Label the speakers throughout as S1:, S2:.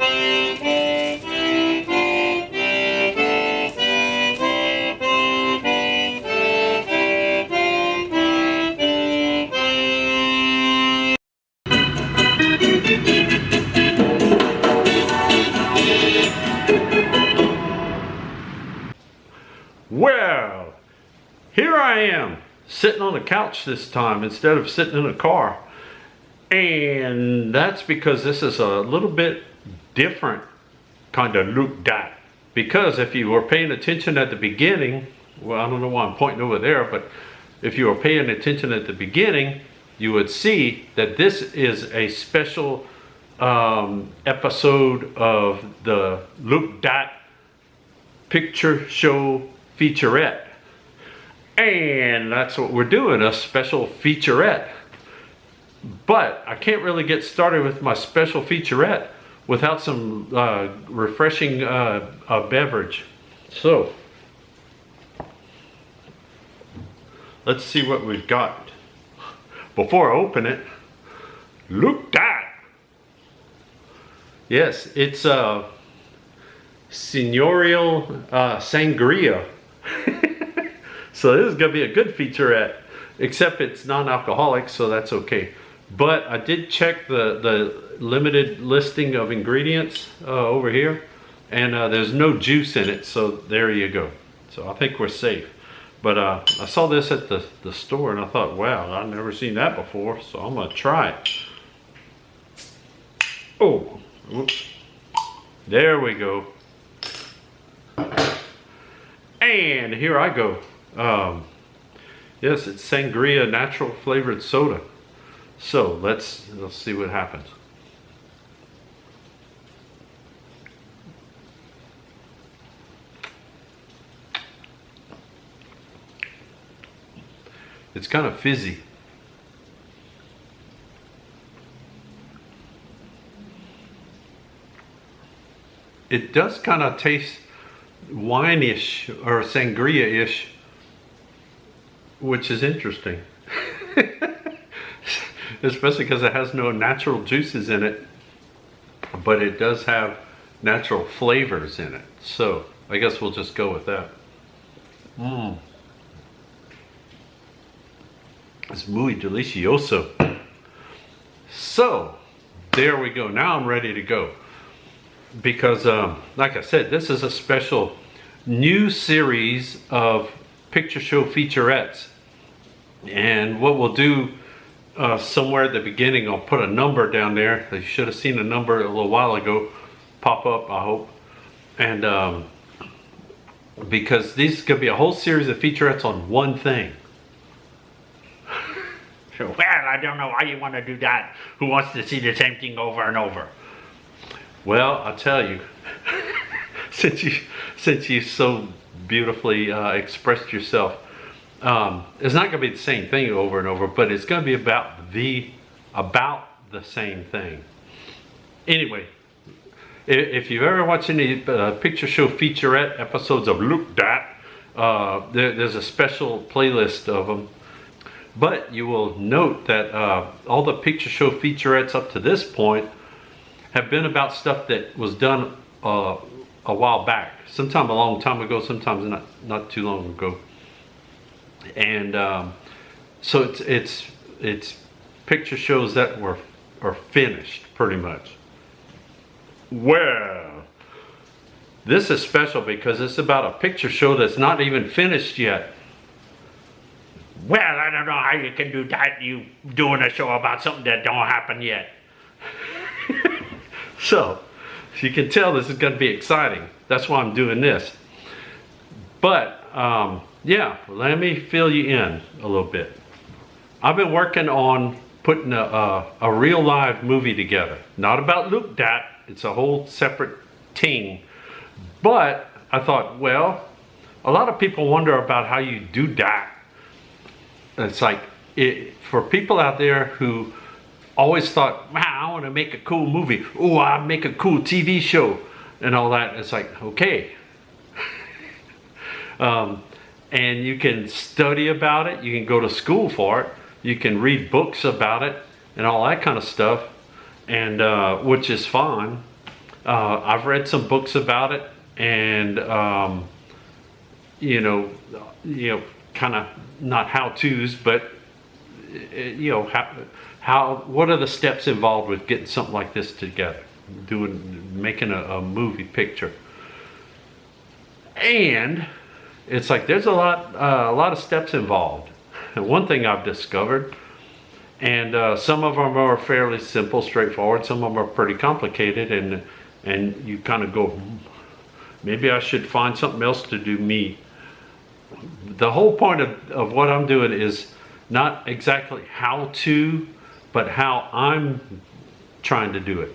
S1: Well, here I am, sitting on the couch this time instead of sitting in a car. And that's because this is a little bit different kind of Loup dot. Because if you were paying attention at the beginning, well, I don't know why I'm pointing over there, but if you were paying attention at the beginning, you would see that this is a special episode of the Loup dot Picture Show Featurette. And that's what we're doing, a special featurette. But I can't really get started with my special featurette without some refreshing beverage. So let's see what we've got. Before I open it, look that. Yes, it's Señorial Sangria. So this is gonna be a good featurette, except it's non-alcoholic, so that's okay. But I did check the limited listing of ingredients over here, and there's no juice in it, so there you go. So I think we're safe. But I saw this at the store, and I thought, wow, I've never seen that before, so I'm gonna try it. Oh, whoops. There we go. And here I go. Yes, it's sangria, natural flavored soda. So let's see what happens. It's kind of fizzy. It does kind of taste wine-ish or sangria-ish, which is interesting. Especially because it has no natural juices in it, but it does have natural flavors in it. So I guess we'll just go with that. It's muy delicioso. So there we go. Now I'm ready to go. Because like I said, this is a special new series of Picture Show Featurettes. And what we'll do somewhere at the beginning, I'll put a number down there. You should have seen a number a little while ago pop up, I hope. And because these could be a whole series of featurettes on one thing. So, well, I don't know why you want to do that. Who wants to see the same thing over and over? Well, I'll tell you, since you so beautifully expressed yourself, it's not going to be the same thing over and over, but it's going to be about the same thing. Anyway, if you've ever watched any Picture Show Featurette episodes of Loup dot, there's a special playlist of them. But you will note that all the Picture Show Featurettes up to this point have been about stuff that was done a while back, sometime a long time ago, sometimes not too long ago. And so it's picture shows that are finished pretty much. Well, this is special because it's about a picture show that's not even finished yet. Well, I don't know how you can do that. You doing a show about something that don't happen yet. So, as you can tell, this is going to be exciting. That's why I'm doing this. But, yeah, let me fill you in a little bit. I've been working on putting a real live movie together. Not about Loup dot. It's a whole separate thing. But I thought, well, a lot of people wonder about how you do that. It's like, for people out there who always thought, wow, I want to make a cool movie. Oh, I'll make a cool TV show and all that. It's like, okay. And you can study about it. You can go to school for it. You can read books about it and all that kind of stuff, and which is fun. I've read some books about it, and you know, kind of not how-tos, but you know, what are the steps involved with getting something like this together, making a movie picture. And it's like there's a lot of steps involved. And one thing I've discovered, and some of them are fairly simple, straightforward. Some of them are pretty complicated, and you kind of go, maybe I should find something else to do me. The whole point of what I'm doing is not exactly how to, but how I'm trying to do it.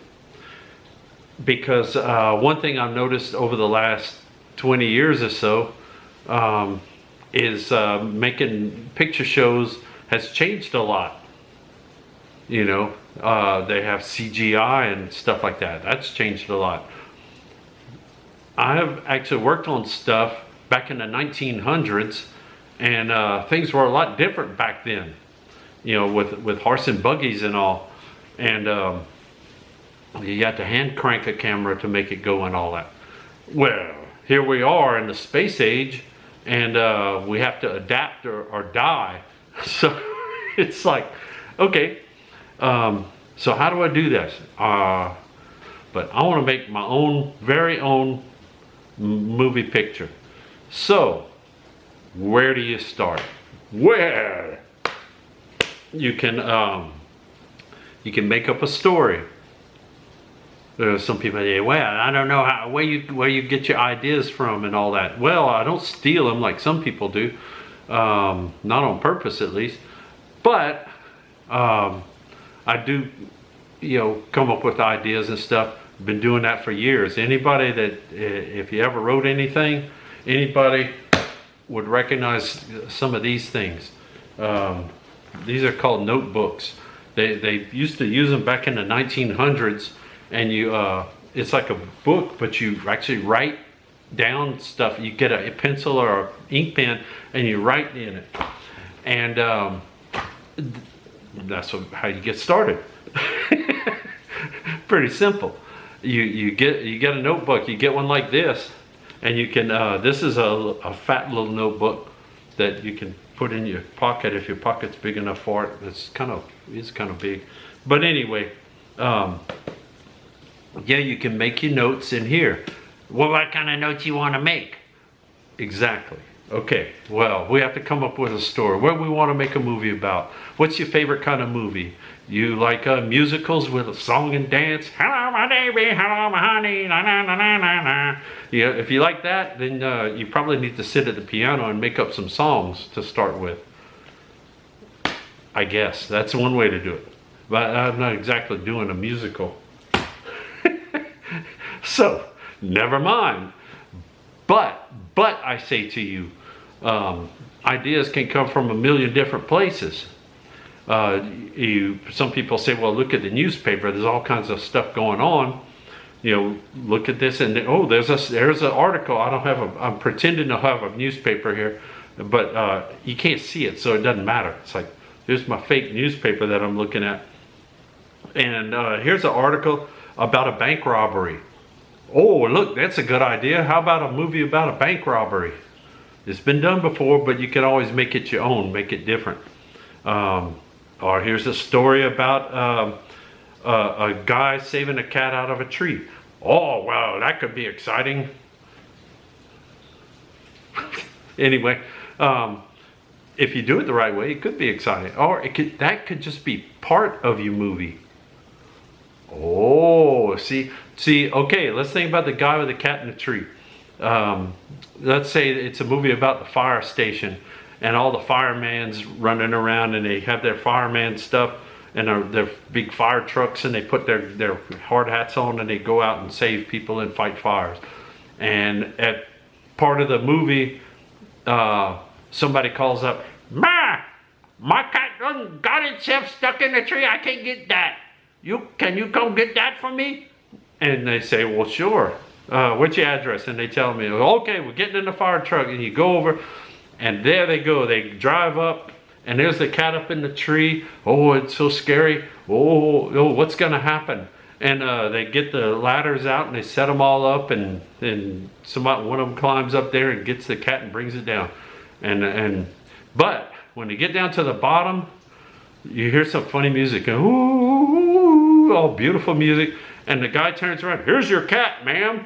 S1: Because one thing I've noticed over the last 20 years or so is making picture shows has changed a lot. You know, they have CGI and stuff like that. That's changed a lot. I have actually worked on stuff back in the 1900s, and things were a lot different back then. You know, with horse and buggies and all, and you had to hand crank a camera to make it go and all that. Well, here we are in the space age, and we have to adapt or die. So it's like, okay, so how do I do this? But I want to make my own, very own movie picture. So where do you start? Well, you can make up a story. There's some people say, well, I don't know where you get your ideas from and all that. Well, I don't steal them like some people do, not on purpose at least. But I do, you know, come up with ideas and stuff. Been doing that for years. Anybody that, if you ever wrote anything, anybody would recognize some of these things. These are called notebooks. They used to use them back in the 1900s. And you, it's like a book, but you actually write down stuff. You get a pencil or an ink pen, and you write in it. And that's how you get started. Pretty simple. You get a notebook. You get one like this, and you can. This is a fat little notebook that you can put in your pocket if your pocket's big enough for it. It's kind of big, but anyway. Yeah, you can make your notes in here. Well, what kind of notes you want to make? Exactly. Okay, well, we have to come up with a story. What we want to make a movie about. What's your favorite kind of movie? You like musicals with a song and dance? Hello, my baby. Hello, my honey. Na, na, na, na, na, na. Yeah, if you like that, then you probably need to sit at the piano and make up some songs to start with. I guess that's one way to do it. But I'm not exactly doing a musical. So, never mind. But I say to you, ideas can come from a million different places. Some people say, well, look at the newspaper. There's all kinds of stuff going on. You know, look at this, and oh, there's an article. I'm pretending to have a newspaper here, but you can't see it, so it doesn't matter. It's like, here's my fake newspaper that I'm looking at, and here's an article about a bank robbery. Oh, look, that's a good idea. How about a movie about a bank robbery? It's been done before, but you can always make it your own, make it different. Or here's a story about a guy saving a cat out of a tree. Oh, well, that could be exciting. Anyway, if you do it the right way, it could be exciting. Or that could just be part of your movie. Oh, see, okay, let's think about the guy with the cat in the tree. Let's say it's a movie about the fire station, and all the firemen's running around, and they have their fireman stuff and their big fire trucks, and they put their hard hats on, and they go out and save people and fight fires. And at part of the movie, somebody calls up, "Ma, my cat got itself stuck in the tree. I can't get that. Can you come get that for me?" And they say, "Well, sure. What's your address?" And they tell me, "Okay, we're getting in the fire truck." And you go over, and there they go. They drive up, and there's the cat up in the tree. Oh, it's so scary. Oh, what's going to happen? and they get the ladders out and they set them all up, and one of them climbs up there and gets the cat and brings it down, but when they get down to the bottom, you hear some funny music, and ooh, all beautiful music, and the guy turns around, "Here's your cat, ma'am,"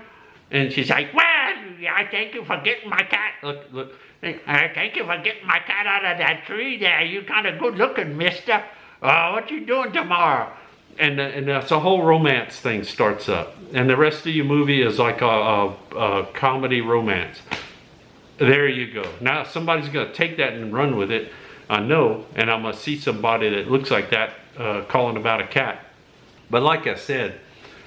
S1: and she's like, "Well, I thank you for getting my cat. Look, I thank you for getting my cat out of that tree there. You kind of good looking, mister. What you doing tomorrow?" And that's a whole romance thing starts up. And the rest of your movie is like a comedy romance. There you go. Now somebody's going to take that and run with it, I know, and I'm going to see somebody that looks like that calling about a cat. But like I said,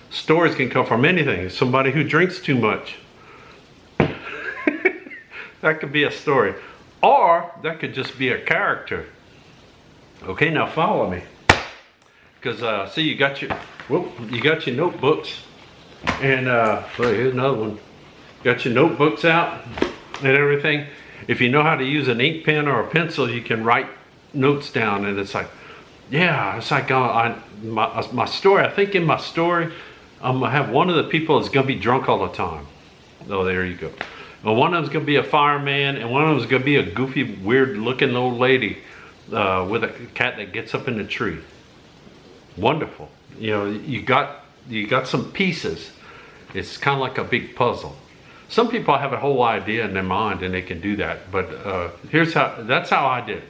S1: stories can come from anything. Somebody who drinks too much. That could be a story. Or that could just be a character. Okay, now follow me. Because see, you got your notebooks, and well, here's another one. Got your notebooks out and everything. If you know how to use an ink pen or a pencil, you can write notes down, and it's like, yeah, it's like my story. I think in my story, I'm gonna have one of the people that's gonna be drunk all the time. Oh, there you go. Well, one of them's gonna be a fireman, and one of them's gonna be a goofy, weird-looking old lady with a cat that gets up in the tree. Wonderful. You know, you got some pieces. It's kind of like a big puzzle. Some people have a whole idea in their mind and they can do that, but that's how I did it.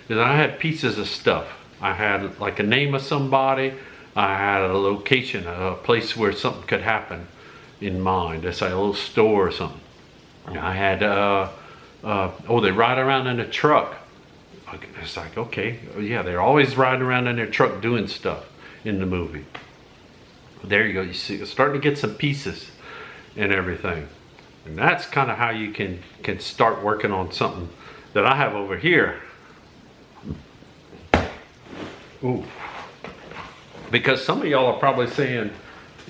S1: Is I had pieces of stuff. I had like a name of somebody. I had a location, a place where something could happen in mind. It's like a little store or something. I had they ride around in a truck. It's like, okay, yeah, they're always riding around in their truck doing stuff in the movie. There you go. You see, it's starting to get some pieces and everything, and that's kind of how you can start working on something that I have over here. Ooh, because some of y'all are probably saying,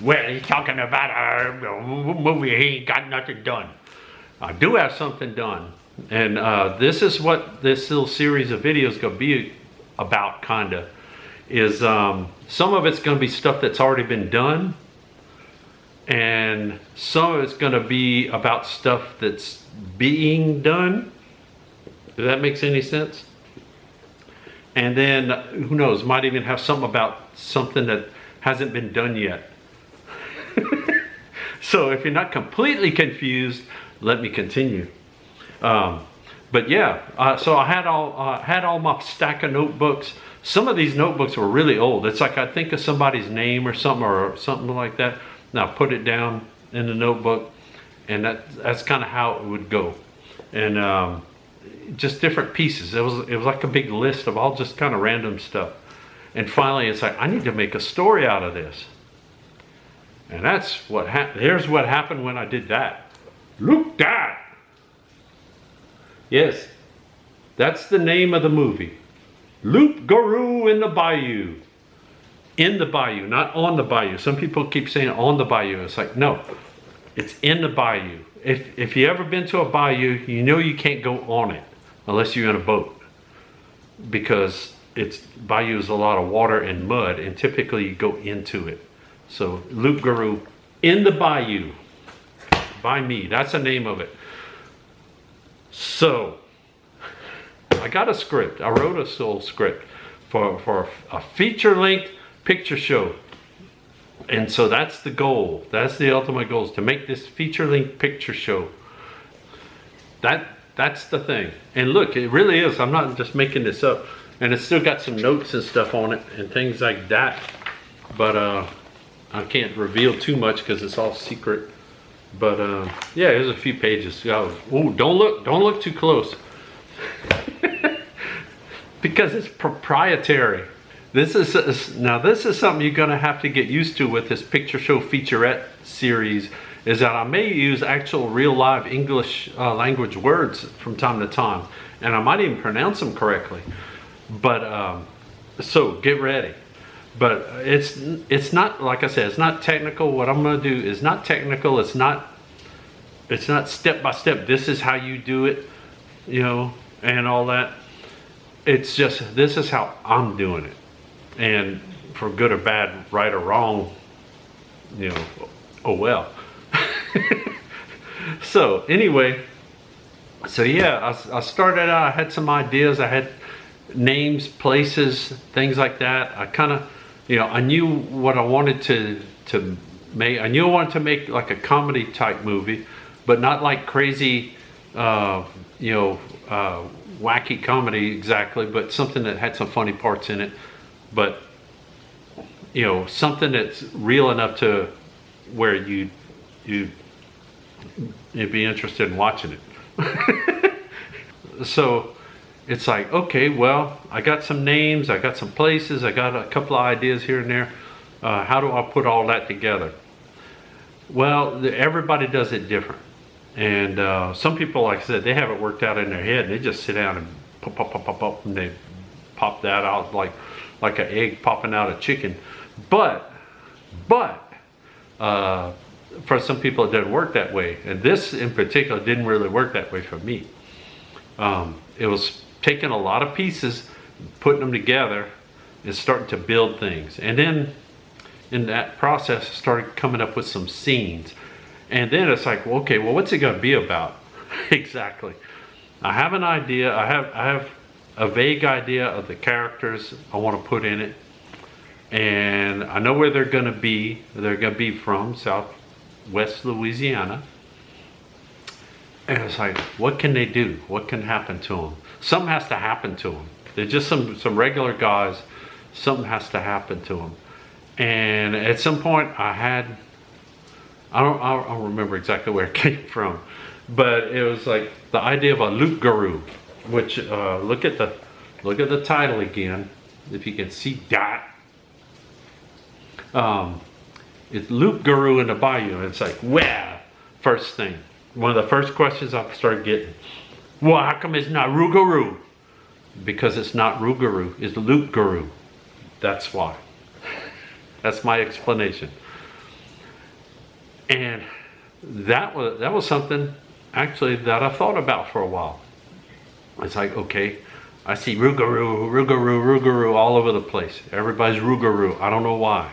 S1: "Well, he's talking about a movie. He ain't got nothing done." I do have something done. And this is what this little series of videos gonna be about, kinda, is some of it's gonna be stuff that's already been done, and some of it's gonna be about stuff that's being done. If that makes any sense. And then, who knows, might even have something about something that hasn't been done yet. So if you're not completely confused, let me continue. But yeah, so I had all my stack of notebooks. Some of these notebooks were really old. It's like I think of somebody's name or something like that, and I put it down in the notebook, and that's kind of how it would go. And just different pieces. It was like a big list of all just kind of random stuff. And finally, it's like, I need to make a story out of this. And that's what happened. Here's what happened when I did that. Look that. Yes, that's the name of the movie. Loup, Garou in the Bayou. In the Bayou, not on the Bayou. Some people keep saying on the Bayou. It's like, no, it's in the Bayou. If you ever been to a bayou, you know you can't go on it unless you're in a boat, because bayou is a lot of water and mud, and typically you go into it. So Loup, Garou in the Bayou by me. That's the name of it. So I got a script. I wrote a soul script for a feature-length picture show. And so that's the goal. That's the ultimate goal, is to make this feature-length picture show. That's the thing. And look, it really is. I'm not just making this up. And it's still got some notes and stuff on it and things like that. But I can't reveal too much because it's all secret. But yeah, there's a few pages. Oh, don't look too close. Because it's proprietary. This is something you're going to have to get used to with this Picture Show Featurette series, is that I may use actual real live English language words from time to time, and I might even pronounce them correctly. But so get ready. But it's not, like I said, it's not technical. What I'm going to do is not technical. It's not step by step. This is how you do it, you know, and all that. It's just, this is how I'm doing it. And for good or bad, right or wrong, you know, oh well. So anyway, so yeah, I started out, I had some ideas, I had names, places, things like that. I kind of, you know, I knew what I wanted to make. I knew I wanted to make like a comedy type movie, but not like crazy, you know, wacky comedy exactly, but something that had some funny parts in it. But, you know, something that's real enough to where you'd be interested in watching it. So it's like, okay, well, I got some names, I got some places, I got a couple of ideas here and there. How do I put all that together? Well, everybody does it different. And some people, like I said, they have it worked out in their head. They just sit down and pop, and they pop that out like an egg popping out of chicken. But for some people, it doesn't work that way. And this in particular didn't really work that way for me. It was taking a lot of pieces, putting them together, and starting to build things. And then in that process, I started coming up with some scenes. And then it's like, well, okay, well, what's it going to be about? Exactly. I have an idea. I have a vague idea of the characters I want to put in it. And I know where they're going to be. They're going to be from Southwest Louisiana. And it's like, what can they do? What can happen to them? Something has to happen to them. They're just some regular guys. Something has to happen to them. And at some point I don't remember exactly where it came from, but it was like the idea of a Loup Garou, which look at the title again, if you can see that. It's Loup Garou in the Bayou. And it's like, well, first thing, one of the first questions I started getting, well, how come it's not Rougarou? Because it's not Rougarou, it's Loup Garou. That's why. That's my explanation. And that was something actually that I thought about for a while. It's like, okay, I see Rougarou all over the place. Everybody's Rougarou. I don't know why.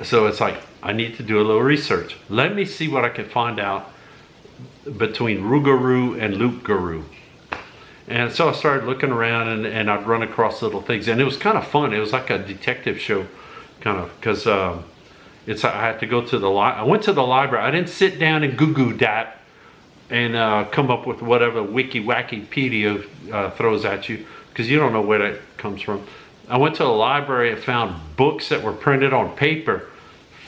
S1: So it's like, I need to do a little research. Let me see what I can find out between Rougarou and Loup Garou. And so I started looking around, and I'd run across little things, and it was kind of fun. It was like a detective show, kind of, because I had to go to the I went to the library. I didn't sit down and goo that and come up with whatever wiki wacky pedia throws at you, because you don't know where that comes from. I went to the library and found books that were printed on paper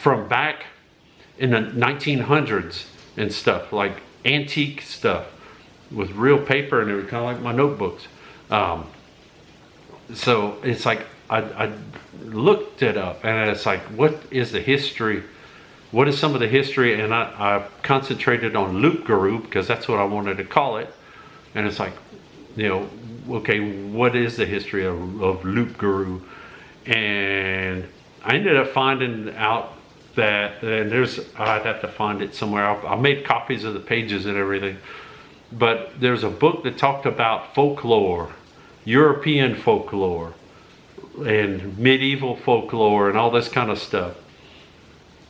S1: from back in the 1900s and stuff, like antique stuff with real paper, and they were kind of like my notebooks. So it's like I looked it up, and it's like, what is the history? What is some of the history? And I concentrated on Loup Garou, because that's what I wanted to call it. And it's like, you know, okay, what is the history of Loup Garou? And I ended up finding out that, and I'd have to find it somewhere. I made copies of the pages and everything. But there's a book that talked about folklore, European folklore, and medieval folklore, and all this kind of stuff.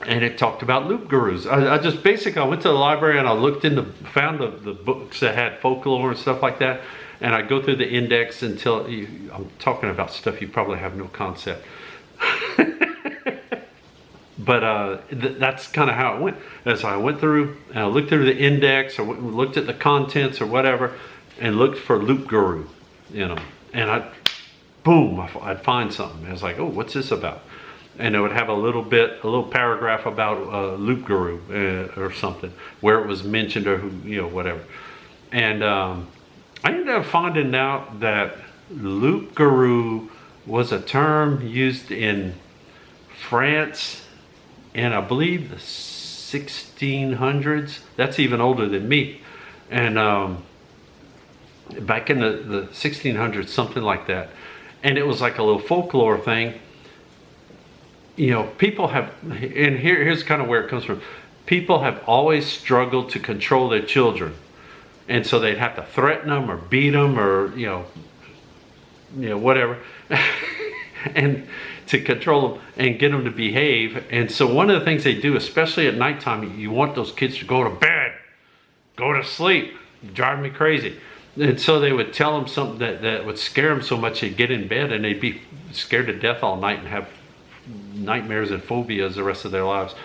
S1: And it talked about Loup Garous. I just basically, I went to the library and I found the books that had folklore and stuff like that. And I go through the index until I'm talking about stuff you probably have no concept. But that's kind of how it went. And so I went through and I looked through the index, or looked at the contents or whatever, and looked for Loup Garou, you know. And I'd find something. I was like, oh, what's this about? And it would have a little paragraph about Loup Garou or something, where it was mentioned, or who, you know, whatever. And I ended up finding out that Loup Garou was a term used in France in, I believe, the 1600s. That's even older than me. And back in the 1600s, something like that. And it was like a little folklore thing. You know, people have, and here's kind of where it comes from. People have always struggled to control their children. And so they'd have to threaten them or beat them, or, you know, whatever. And to control them and get them to behave. And so one of the things they do, especially at nighttime, you want those kids to go to bed, go to sleep. You drive me crazy. And so they would tell them something that would scare them so much they'd get in bed and they'd be scared to death all night and have nightmares and phobias the rest of their lives.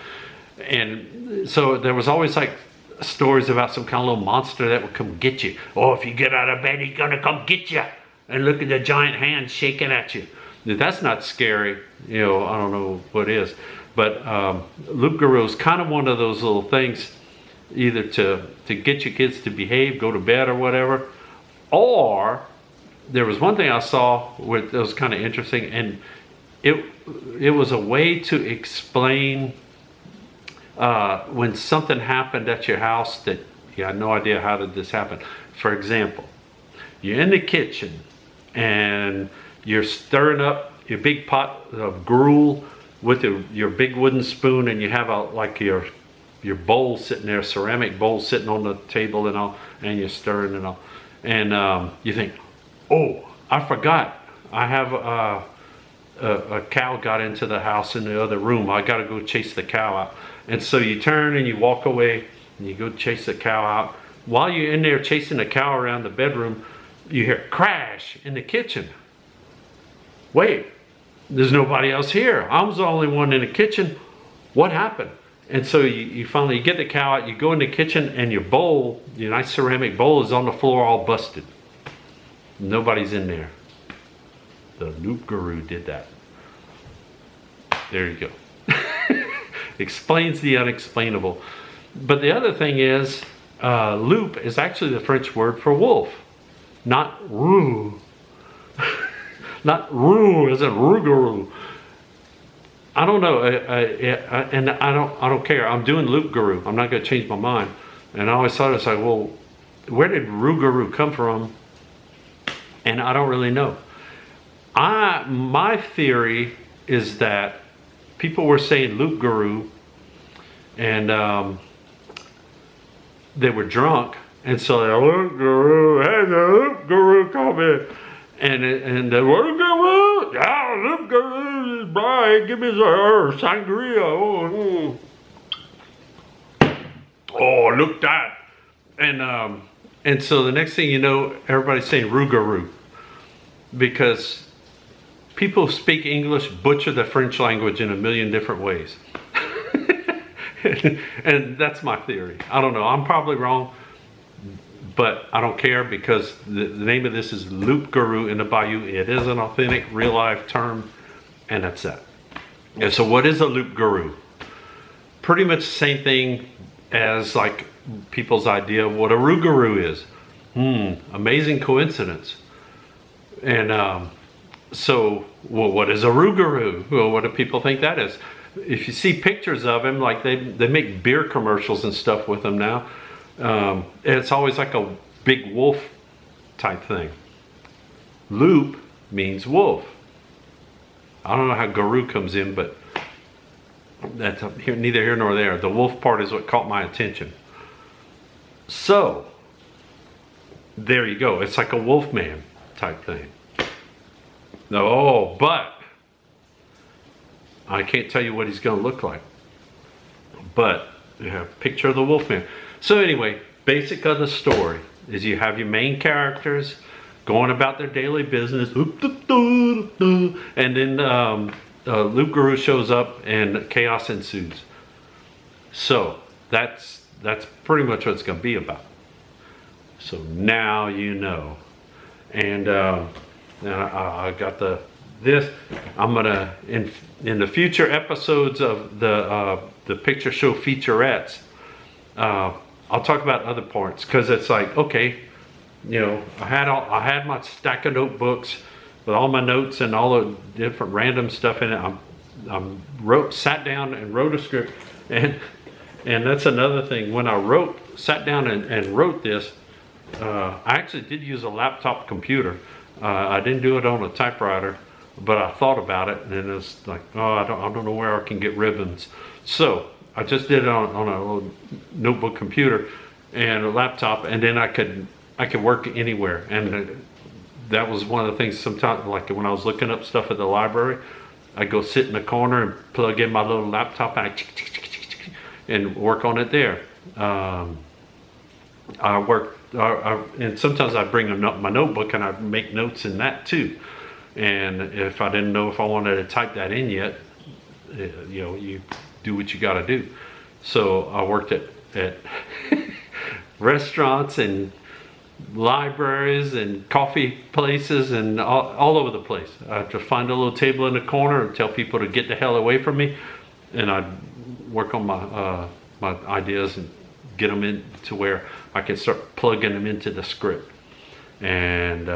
S1: And so there was always like stories about some kind of little monster that would come get you. Oh, if you get out of bed, he's gonna come get you. And look at the giant hand shaking at you. That's not scary, I don't know what is. But Loup Garou is kind of one of those little things, either to get your kids to behave, go to bed or whatever. Or there was one thing I saw that was kind of interesting, and it was a way to explain when something happened at your house that you had no idea how did this happen. For example, you're in the kitchen and you're stirring up your big pot of gruel with your big wooden spoon, and you have your bowl sitting there, ceramic bowl sitting on the table and all, and you're stirring and all, and you think, oh, I forgot, I have a cow got into the house in the other room, I gotta go chase the cow out. And so you turn and you walk away and you go chase the cow out. While you're in there chasing the cow around the bedroom, you hear crash in the kitchen. Wait, there's nobody else here. I was the only one in the kitchen. What happened? And so you finally get the cow out, you go in the kitchen, and your bowl, your nice ceramic bowl, is on the floor all busted. Nobody's in there. The Loup Garou did that. There you go. Explains the unexplainable. But the other thing is, loup is actually the French word for wolf, not roux. Not roux as in rougarou. I don't know, and I don't care. I'm doing Loup Garou. I'm not going to change my mind. And I always thought, it's like, well, where did rougarou come from? And I don't really know. My theory is that people were saying Loup Garou, and they were drunk, and so they Loup Garou, hey, the Loup Garou come in, and the Loup Garou, yeah, Loup Garou is bright, give me the sangria, oh, look that, and so the next thing you know, everybody's saying rougarou, because people who speak English butcher the French language in a million different ways. And that's my theory. I don't know, I'm probably wrong, but I don't care, because the name of this is Loup Garou in the Bayou. It is an authentic, real life term, and that's that. And so what is a Loup Garou? Pretty much the same thing as like people's idea of what a rougarou is. Amazing coincidence. And so, well, what is a rougarou? Well, what do people think that is? If you see pictures of him, like they make beer commercials and stuff with him now. It's always like a big wolf type thing. Loup means wolf. I don't know how Garou comes in, but that's neither here nor there. The wolf part is what caught my attention. So, there you go. It's like a wolfman type thing. No, but I can't tell you what he's going to look like. But you have picture of the wolfman. So anyway, basic of the story is you have your main characters going about their daily business, and then Loup Garou shows up and chaos ensues. So that's pretty much what it's going to be about. So now you know. And I got this. I'm gonna in the future episodes of the Picture Show Featurettes, I'll talk about other parts, because it's like, okay, you know, I had my stack of notebooks with all my notes and all the different random stuff in it. I sat down and wrote a script, and that's another thing. When I sat down and wrote this, I actually did use a laptop computer. I didn't do it on a typewriter, but I thought about it, and it was like, oh, I don't know where I can get ribbons. So I just did it on a little notebook computer and a laptop, and then I could work anywhere. And that was one of the things sometimes, like when I was looking up stuff at the library, I go sit in the corner and plug in my little laptop and work on it there. I work, and sometimes I bring my notebook and I make notes in that too. And if I didn't know if I wanted to type that in yet, you know, you do what you got to do. So I worked at restaurants and libraries and coffee places and all over the place. I have to find a little table in the corner and tell people to get the hell away from me, and I'd work on my ideas and get them in to where I can start plugging them into the script. And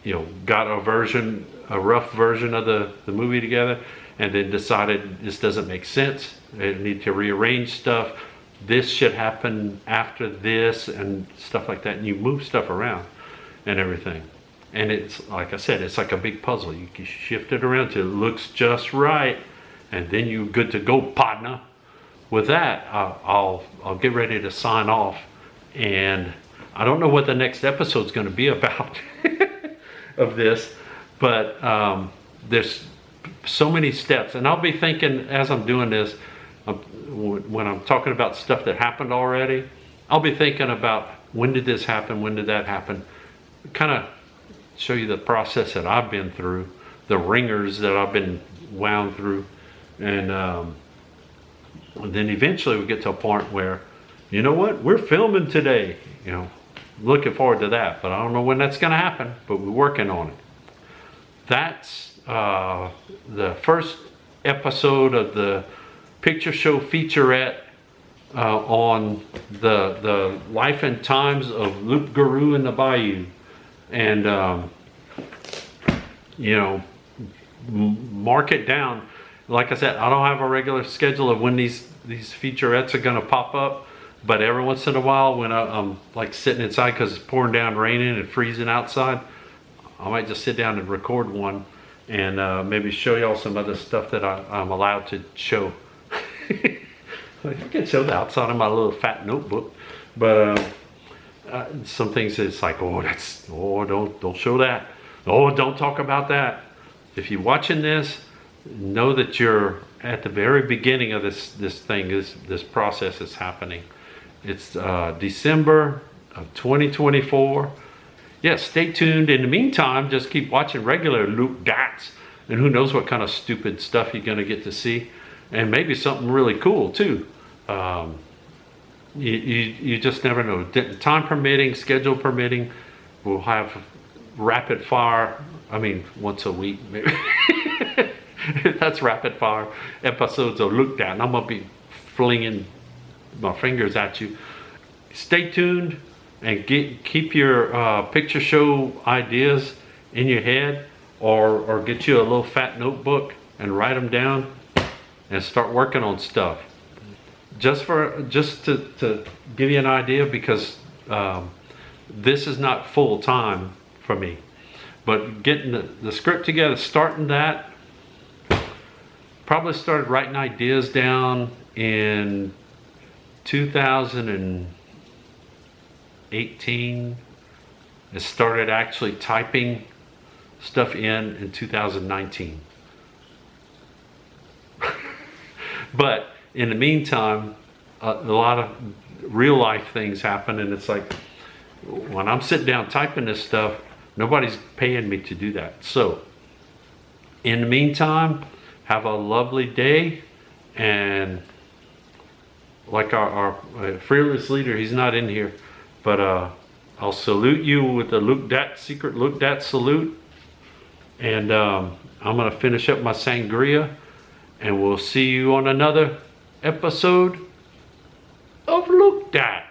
S1: you know, got a rough version of the movie together, and then decided this doesn't make sense. I need to rearrange stuff. This should happen after this and stuff like that. And you move stuff around and everything. And it's, like I said, it's like a big puzzle. You can shift it around till it looks just right, and then you're good to go, partner. With that, I'll get ready to sign off. And I don't know what the next episode's going to be about of this, but there's so many steps. And I'll be thinking as I'm doing this, when I'm talking about stuff that happened already, I'll be thinking about when did this happen, when did that happen, kind of show you the process that I've been through, the ringers that I've been wound through, and then eventually we get to a point where, you know what, we're filming today, you know, looking forward to that, but I don't know when that's going to happen, but we're working on it. That's the first episode of the Picture Show Featurette on the life and times of Loup, Garou, and the Bayou. And, you know, mark it down. Like I said, I don't have a regular schedule of when these featurettes are going to pop up. But every once in a while, when I'm like sitting inside because it's pouring down, raining and freezing outside, I might just sit down and record one and maybe show y'all some other stuff that I'm allowed to show. I can show the outside of my little fat notebook, but some things it's like, don't show that. Oh, don't talk about that. If you're watching this, know that you're at the very beginning of this thing. This process is happening. It's December of 2024. Yeah, stay tuned. In the meantime, just keep watching regular Loup Dots, and who knows what kind of stupid stuff you're going to get to see. And maybe something really cool too. You just never know. Time permitting, schedule permitting, we'll have rapid fire. I mean, once a week maybe. That's rapid fire episodes of Looked At, and I'm gonna be flinging my fingers at you. Stay tuned and keep your picture show ideas in your head, or get you a little fat notebook and write them down and start working on stuff. Just to give you an idea, because this is not full time for me, but getting the script together, starting that, probably started writing ideas down in 2018. I started actually typing stuff in 2019. But in the meantime, a lot of real life things happen, and it's like when I'm sitting down typing this stuff, nobody's paying me to do that. So in the meantime, have a lovely day, and like our fearless leader, he's not in here, but I'll salute you with the secret Look Dat salute, and I'm gonna finish up my sangria. And we'll see you on another episode of Look Dat.